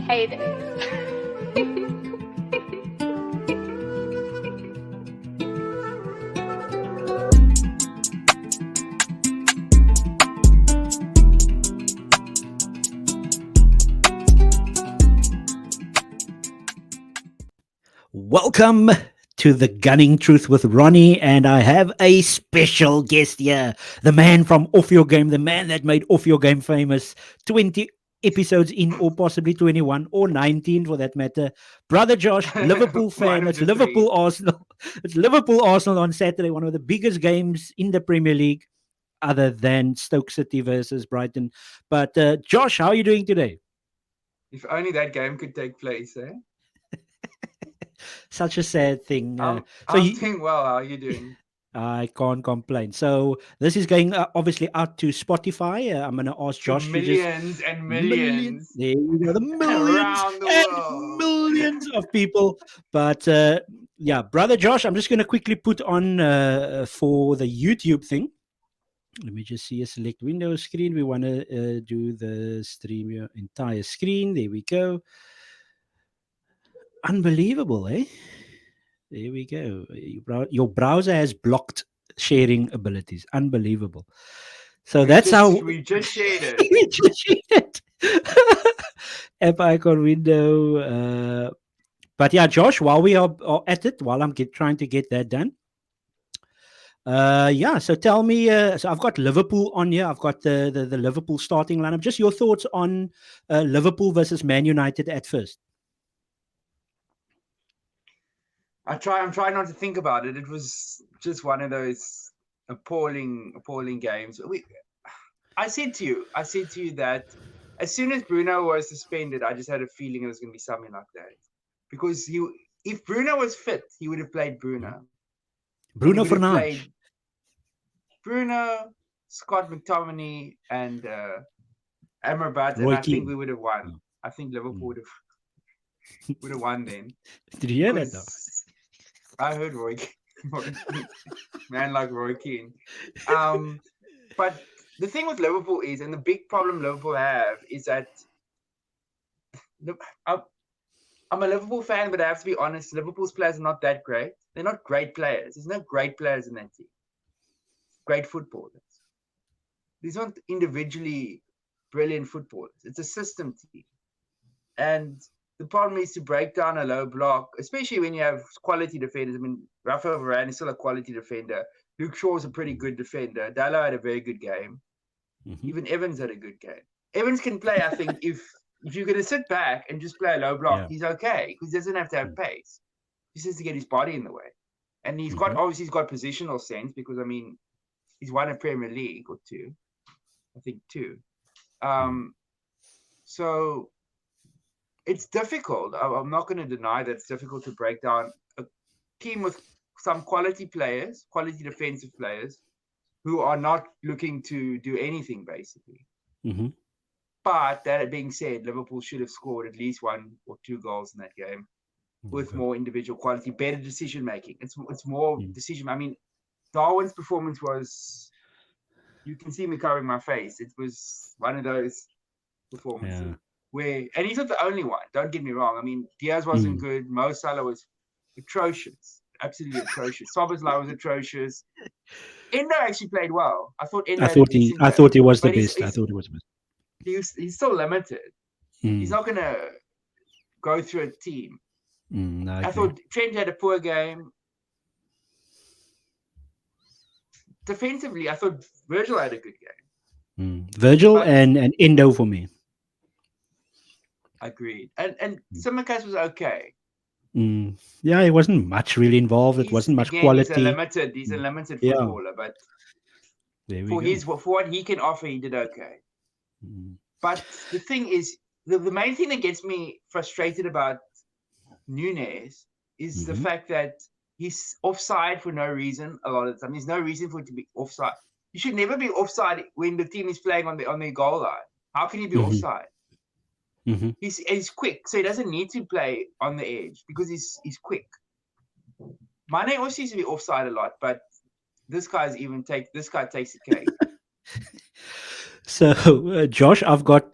Hey there. Welcome to the Gunning Truth with Ronnie, and I have a special guest here. The man from Off Your Game, the man that made Off Your Game famous 20 episodes in, or possibly 21 or 19 for that matter. Brother Josh, Liverpool fan. One of It's the three. Liverpool Arsenal. It's Liverpool Arsenal on Saturday, one of the biggest games in the Premier League, other than Stoke City versus Brighton. But Josh, how are you doing today? If only that game could take place, eh? Such a sad thing. I'm So I'm you, doing well. How are you doing? I can't complain. So this is going obviously out to Spotify. I'm going to ask To Josh to just millions and million. millions There we go, the millions around the and world. millions of people. But yeah, brother Josh, I'm just going to quickly put on for the YouTube thing. Let me just see a select window screen. We want to do the stream your entire screen. There we go. Unbelievable, eh? There we go. Your browser has blocked sharing abilities. Unbelievable. So We that's just how we just shared it. we just shared it. App icon window. But yeah, Josh, while we are at it, while I'm trying to get that done. Yeah, so tell me. So I've got Liverpool on here. I've got the Liverpool starting lineup. Just your thoughts on Liverpool versus Man United at first. I'm trying not to think about it. It was just one of those appalling games. I said to you that as soon as Bruno was suspended, I just had a feeling it was going to be something like that. Because if Bruno was fit, he would have played Bruno. And he Bruno would have Fernandes. played Bruno, Scott McTominay, and Amrabat, and Roy I think Keane. we would have won. I think Liverpool would have won then. Did you hear that though? Because I heard Roy Keane, man like Roy Keane. But the thing with Liverpool is, and the big problem Liverpool have is that I'm a Liverpool fan, but I have to be honest. Liverpool's players are not that great. They're not great players. There's no great players in that team. Great footballers. These aren't individually brilliant footballers. It's a system team. And the problem is to break down a low block, especially when you have quality defenders. I mean, Rafael Varane is still a quality defender. Luke Shaw is a pretty good defender. Dallo had a very good game. Mm-hmm. Even Evans had a good game. Evans can play, I think, if you're going to sit back and just play a low block, he's okay because he doesn't have to have pace. He just has to get his body in the way. And he's got, obviously, he's got positional sense because, I mean, he's won a Premier League or two. I think two. So it's difficult. I'm not going to deny that it's difficult to break down a team with some quality players, quality defensive players, who are not looking to do anything, basically. Mm-hmm. But that being said, Liverpool should have scored at least 1 or 2 goals in that game with more individual quality, better decision making. It's more decision. I mean, Darwin's performance was, you can see me covering my face. It was one of those performances where, and he's not the only one. Don't get me wrong. I mean, Diaz wasn't good. Mo Salah was atrocious, absolutely atrocious. Szoboszlai was atrocious. Endo actually played well. I thought Endo had a decent game. I thought he was the best. I thought he was the best. He's still limited. He's not going to go through a team. I thought Trent had a poor game. Defensively, I thought Virgil had a good game. Virgil and Endo for me. Agreed. And Tsimikas was okay. Yeah, he wasn't much really involved. It wasn't much quality. He's a limited footballer, but for what he can offer, he did okay. But the thing is, the main thing that gets me frustrated about Nunes is the fact that he's offside for no reason a lot of the time. There's no reason for it to be offside. You should never be offside when the team is playing on the goal line. How can you be offside? He's quick, so he doesn't need to play on the edge because he's quick. Mane also used to be offside a lot, but this guy takes the cake. So, Josh, I've got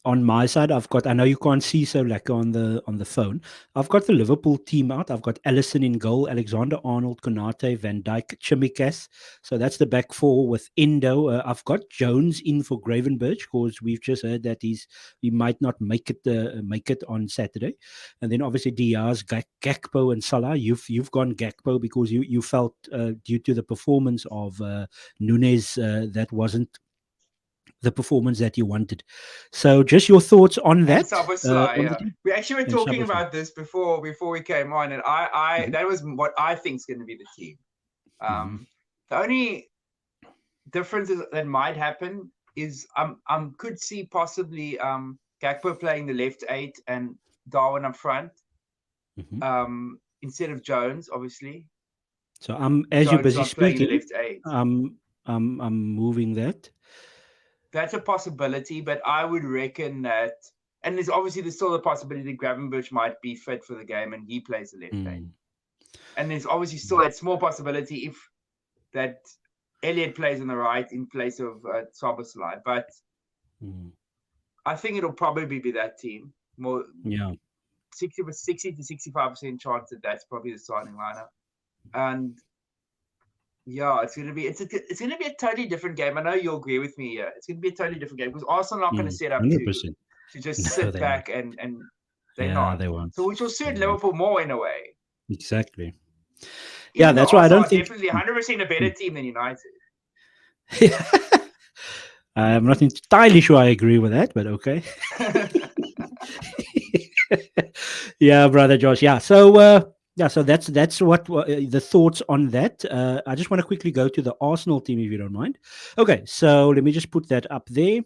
on my side, I've got. I know you can't see so like on the phone. I've got the Liverpool team out. I've got Allison in goal, Alexander Arnold, Konate, Van Dijk, Chimikas. So that's the back four with Endo. I've got Jones in for Gravenberch because we've just heard that he might not make it on Saturday, and then obviously Diaz, Gakpo, and Salah. You've gone Gakpo because you felt due to the performance of Nunes that wasn't the performance that you wanted. So, just your thoughts on And that? Sabasly, On the yeah. team We actually were and talking Shabasai. about this before we came on, and I Mm-hmm. that was what I think is going to be the team. Mm-hmm. The only differences that might happen is could see possibly Gakpo playing the left eight and Darwin up front Mm-hmm. instead of Jones, obviously. So, as you're Jones busy not playing the speaking, left eight. I'm moving that. That's a possibility, but I would reckon that, and there's still the possibility that Gravenberch might be fit for the game and he plays the left eight. Mm. And there's obviously still that small possibility if that Elliot plays on the right in place of Szoboszlai. But I think it'll probably be that team. More, Yeah. 60 to 65% chance that that's probably the starting lineup. And yeah, it's gonna be a totally different game. I know you'll agree with me. Yeah, it's gonna be a totally different game because Arsenal are not gonna set up 100%. to just No, sit they won't. back and they're Yeah, not. they won't. So which will suit Liverpool more in a way. Exactly. Yeah, Even though that's why I Arsenal don't are think. definitely 100% a better team than United. I'm not entirely sure I agree with that, but okay. Yeah, brother Josh. Yeah. So so that's what the thoughts on that. I just want to quickly go to the Arsenal team if you don't mind. Okay, so let me just put that up there.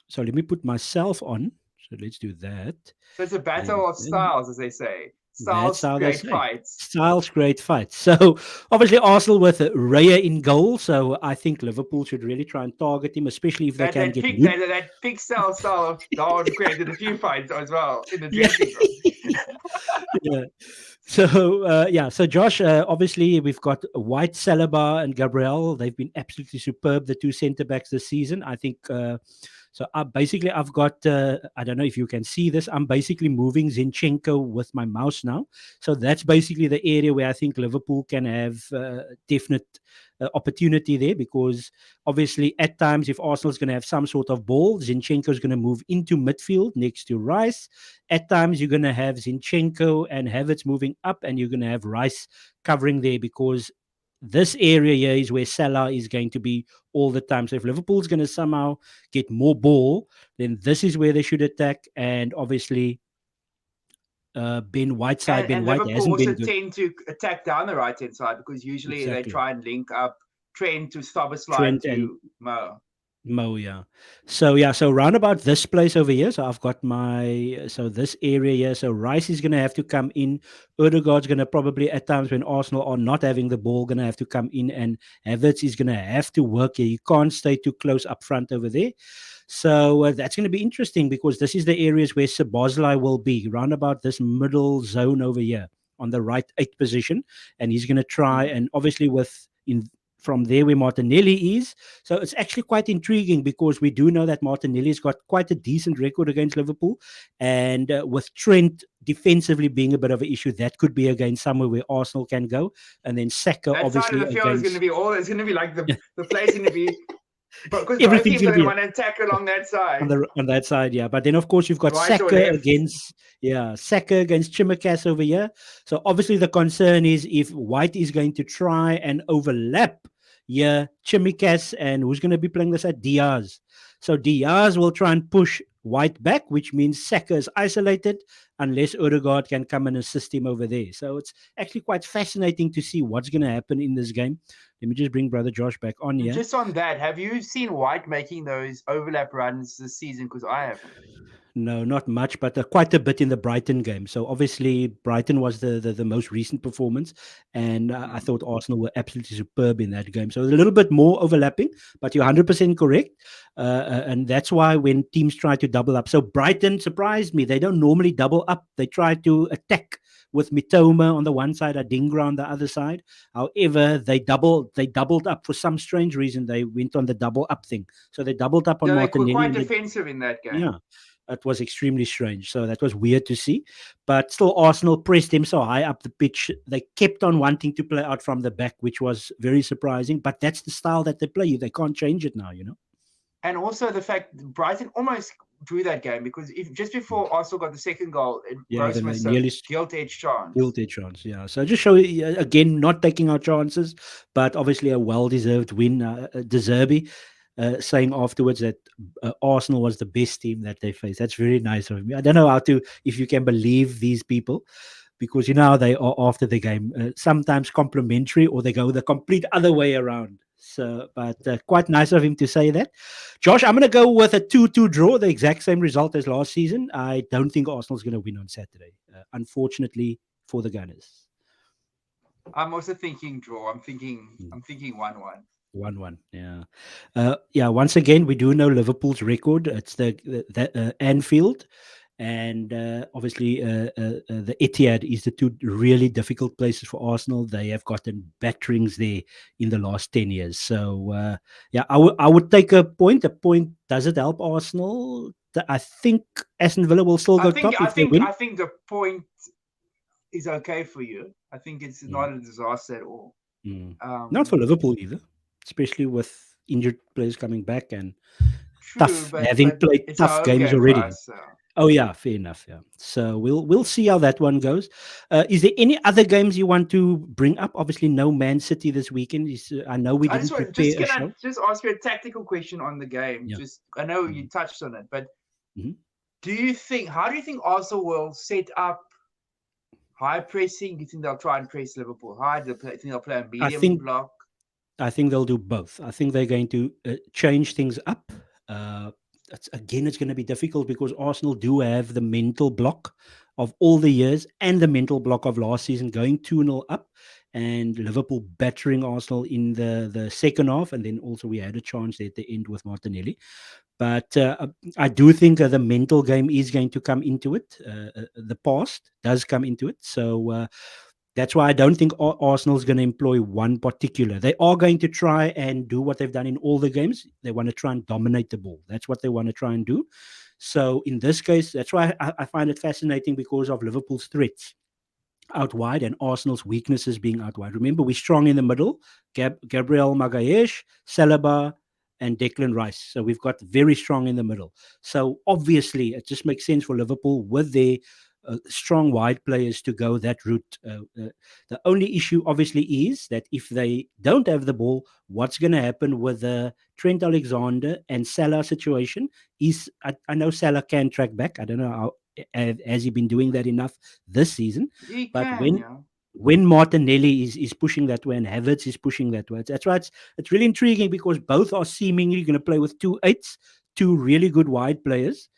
So let me put myself on. So let's do that. So it's a And battle of then styles, as they say. that's Styles how they great say. fights. Styles, great fight. So obviously Arsenal with Raya in goal. So I think Liverpool should really try and target him, especially if they can get Luke. That pig style of Darwin created a few fights as well in the dressing room. Yeah. So so Josh, obviously we've got White, Saliba, and Gabriel. They've been absolutely superb, the two centre backs this season. I think. So basically, I've got. I don't know if you can see this. I'm basically moving Zinchenko with my mouse now. So that's basically the area where I think Liverpool can have definite opportunity there because obviously at times if Arsenal's going to have some sort of ball, Zinchenko is going to move into midfield next to Rice. At times, you're going to have Zinchenko and Havertz moving up, and you're going to have Rice covering there because this area here is where Salah is going to be all the time. So if Liverpool's going to somehow get more ball, then this is where they should attack. And obviously, Ben Whiteside, Ben And White Liverpool hasn't also been good. tend to attack down the right hand side because usually they Exactly. try and link up Trent to Szoboszlai Trent and to Mo. Yeah. So round about this place over here. So I've got so this area here. So Rice is gonna have to come in. Odegaard's gonna probably at times when Arsenal are not having the ball, gonna have to come in, and Havertz is gonna have to work here. You can't stay too close up front over there. So that's going to be interesting because this is the areas where Szoboszlai will be, round about this middle zone over here on the right eight position, and he's going to try and obviously with in from there where Martinelli is. So it's actually quite intriguing because we do know that Martinelli's got quite a decent record against Liverpool. And with Trent defensively being a bit of an issue, that could be again somewhere where Arsenal can go. And then Saka, That side of obviously, the field is going to against. be it's going to be like the place going to be, because both Everything's teams going are to going to be want to attack along that side, on that side, yeah. But then of course you've got right or Saka left. against Saka against Chimikas over here. So obviously the concern is if White is going to try and overlap Chimikas, and who's going to be playing this at Diaz. So Diaz will try and push White back, which means Saka is isolated unless Odegaard can come and assist him over there. So it's actually quite fascinating to see what's going to happen in this game. Let me just bring Brother Josh back on here. Just on that, have you seen White making those overlap runs this season? Because I haven't. No, not much, but quite a bit in the Brighton game. So obviously, Brighton was the most recent performance, and I thought Arsenal were absolutely superb in that game. So a little bit more overlapping, but you're 100% correct, and that's why when teams try to double up, so Brighton surprised me. They don't normally double up; they try to attack with Mitoma on the one side, Adingra on the other side. However, they doubled up for some strange reason. They went on the double up thing, so they doubled up on Yeah, they were Martinelli. quite And defensive in that game. yeah, it was extremely strange. So that was weird to see. But still, Arsenal pressed them so high up the pitch. They kept on wanting to play out from the back, which was very surprising. But that's the style that they play. They can't change it now. And also the fact Brighton almost drew that game because if just before Arsenal got the second goal, Yeah, Gross then they missed a nearly gilt-edged chance. guilty chance. Yeah, so just show again not taking our chances, but obviously a well-deserved win. De Zerbi saying afterwards that Arsenal was the best team that they faced. That's very nice of me. I don't know if you can believe these people, because you know how they are after the game. Sometimes complimentary, or they go the complete other way around. So, but quite nice of him to say that. Josh, I'm going to go with a 2-2 draw, the exact same result as last season. I don't think Arsenal's going to win on Saturday, unfortunately for the Gunners. I'm also thinking draw. I'm thinking 1-1. 1-1, yeah. Yeah, once again, we do know Liverpool's record. It's the Anfield, and obviously the Etihad is the two really difficult places for Arsenal. They have gotten batterings there in the last 10 years. So, yeah, I would take a point. A point, does it help Arsenal? I think Aston Villa will still I go think top I if they think win. I think the point is okay for you. I think it's Mm, not a disaster at all. mm. Not for Um, Liverpool either, especially with injured players coming back and True, but having played it's a tough home games game for already. us. So. Oh yeah, fair enough. Yeah. So we'll see how that one goes. Is there any other games you want to bring up? Obviously, no Man City this weekend. I know we I just didn't want prepare just a can I show. just ask you a tactical question on the game? Yeah. Just I know you Mhm. touched on it, but Mhm. how do you think Arsenal will set up high pressing? Do you think they'll try and press Liverpool high? Do you think they'll play a I medium think block? I think they'll do both. I think they're going to change things up. Uh, it's going to be difficult because Arsenal do have the mental block of all the years and the mental block of last season, going 2-0 up, and Liverpool battering Arsenal in the second half. And then also we had a chance there at the end with Martinelli. But I do think the mental game is going to come into it. The past does come into it. So that's why I don't think Arsenal is going to employ one particular. They are going to try and do what they've done in all the games. They want to try and dominate the ball. That's what they want to try and do. So in this case, that's why I find it fascinating, because of Liverpool's threats out wide and Arsenal's weaknesses being out wide. Remember, we're strong in the middle. Gabriel Magalhaes, Saliba, and Declan Rice. So we've got very strong in the middle. So obviously, it just makes sense for Liverpool with their strong wide players to go that route. The only issue, obviously, is that if they don't have the ball, what's going to happen with the Trent Alexander and Salah situation? I know Salah can track back. I don't know how has he been doing that enough this season. He But can, yeah. when Martinelli is pushing that way and Havertz is pushing that way, that's why it's really intriguing, because both are seemingly going to play with two eights, two really good wide players.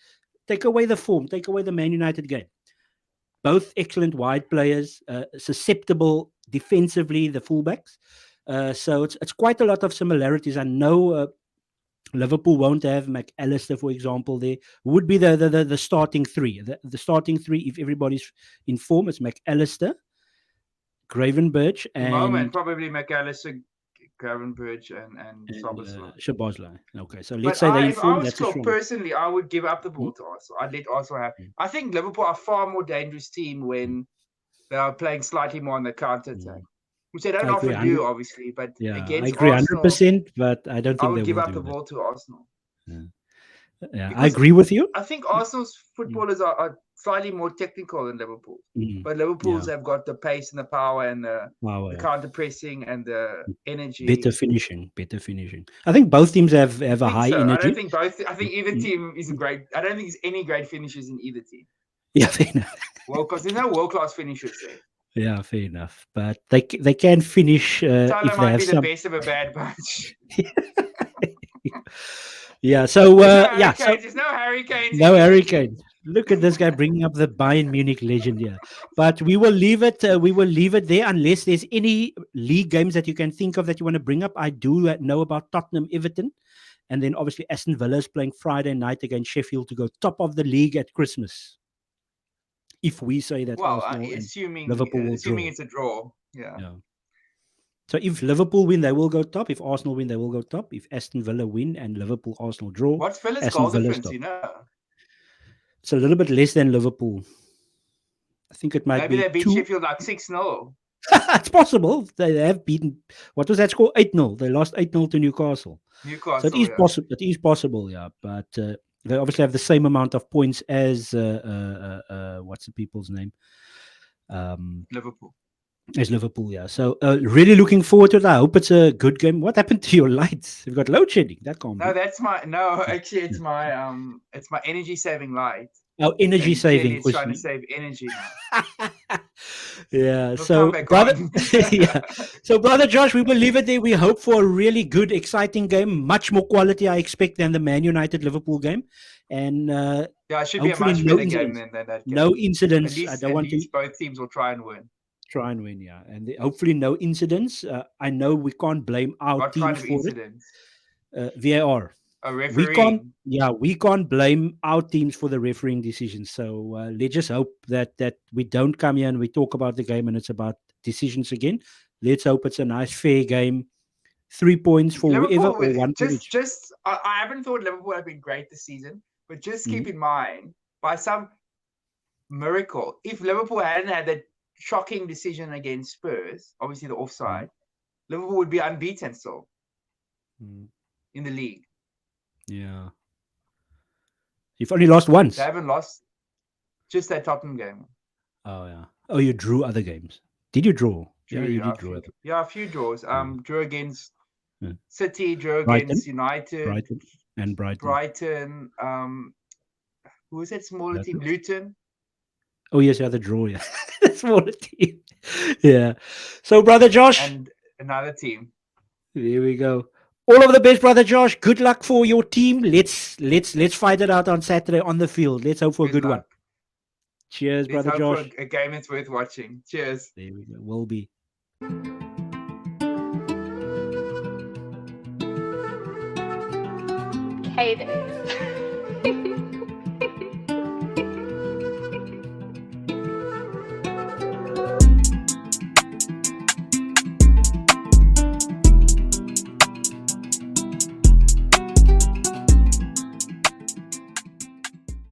Take away the form, take away the Man United game. Both excellent wide players, susceptible defensively, the fullbacks. So it's quite a lot of similarities. I know Liverpool won't have McAllister, for example. There would be the starting three. The starting three, if everybody's in form, it's McAllister, Gravenberch, At the moment, and probably McAllister, Gravenberch, and Szoboszlai. Shabazla. Okay, so let's But say they're in if I form. was That's a Klopp strong. personally, I would give up the Mm, ball to Arsenal. I'd let Arsenal have. mm, I think Liverpool are a far more dangerous team mm, when they are playing slightly more on the counter attack, mm. which they I don't agree, often do, 100. obviously. But Yeah, I against agree, hundred Arsenal, percent. But I don't I think would they give will up the do that. ball to Arsenal Yeah, yeah, I because agree with you. I think Arsenal's Mm, footballers are slightly more technical than Liverpool. mm, But yeah, Liverpool's have got the pace and the power and wow, the yeah. counter pressing and the Better energy. finishing, better finishing. I think both teams have I a think high so. I don't energy. think both. I think either Mm, team is a great. I don't think there's any great finishes in either team. yeah, fair enough. Because there's no world class finishers there. Yeah, fair enough. But they can finish Salah if they might have be the some. best of a bad bunch. Yeah. So There's no yeah. So hurricanes. There's no hurricanes in no either hurricane. team. Look at this guy bringing up the Bayern Munich legend here. But we will leave it. We will leave it there unless there's any league games that you can think of that you want to bring up. I do know about Tottenham, Everton, and then obviously Aston Villa is playing Friday night against Sheffield to go top of the league at Christmas. If we say that Well, Arsenal and assuming Liverpool will assuming draw. it's a draw. Yeah. Yeah. So if Liverpool win, they will go top. If Arsenal win, they will go top. If Aston Villa win and Liverpool, Arsenal draw, What's Villa's Aston goal Villa's difference? top. You know, It's a little bit less than Liverpool. I think it might maybe be they beat 2. Sheffield like 6-0. It's possible. They have beaten, what was that score? 8-0. They lost 8-0 to Newcastle. So it Newcastle, is yeah. possible. It is possible, yeah. But they obviously have the same amount of points as, what's the people's name? Liverpool. As Liverpool, yeah. So really looking forward to it. I hope it's a good game. What happened to your lights? You've got load shedding. That can't No, be. that's my no. Actually, it's my energy saving light. Oh, energy And clearly, saving it's trying to question. save energy now. Yeah. It'll come So, back brother, on. yeah. So, brother Josh, we will leave it there. We hope for a really good, exciting game. Much more quality, I expect, than the Man United Liverpool game, and Yeah, it should be a hopefully much no better game incidents. than that No game. At incidents. I least, don't at want to least both teams will try and win. try and win. Yeah, and hopefully no incidents. I know we can't blame our What kind teams of for it. incidents? VAR. A We can't. refereeing. Yeah, we can't blame our teams for the refereeing decisions. So let's just hope that we don't come here and we talk about the game and it's about decisions again. Let's hope it's a nice, fair game. 3 points for whoever Liverpool, or 1 for each. I haven't thought Liverpool have been great this season, but just keep Mhm. in mind, by some miracle, if Liverpool hadn't had that shocking decision against Spurs, obviously the offside, Liverpool would be unbeaten still Mm. in the league. Yeah. You've only lost They once. haven't lost just that Tottenham game. Oh, yeah. Oh, you drew other games. Did you draw? Yeah, Drew, you yeah, did draw. a few draws. Drew against Yeah. City, drew Brighton, against United, Brighton, and Brighton. Brighton. Who was that smaller That's team? it. Luton. Oh, yes, yeah, the draw. Yeah. Smaller team. Yeah. So, brother Josh, And another team. there we go. All of the best, brother Josh. Good luck for your team. Let's fight it out on Saturday on the field. Let's hope for a Good good one. luck. Cheers, Let's brother hope for Josh. a game that's worth watching. Cheers. There we go. Will be. Cadence.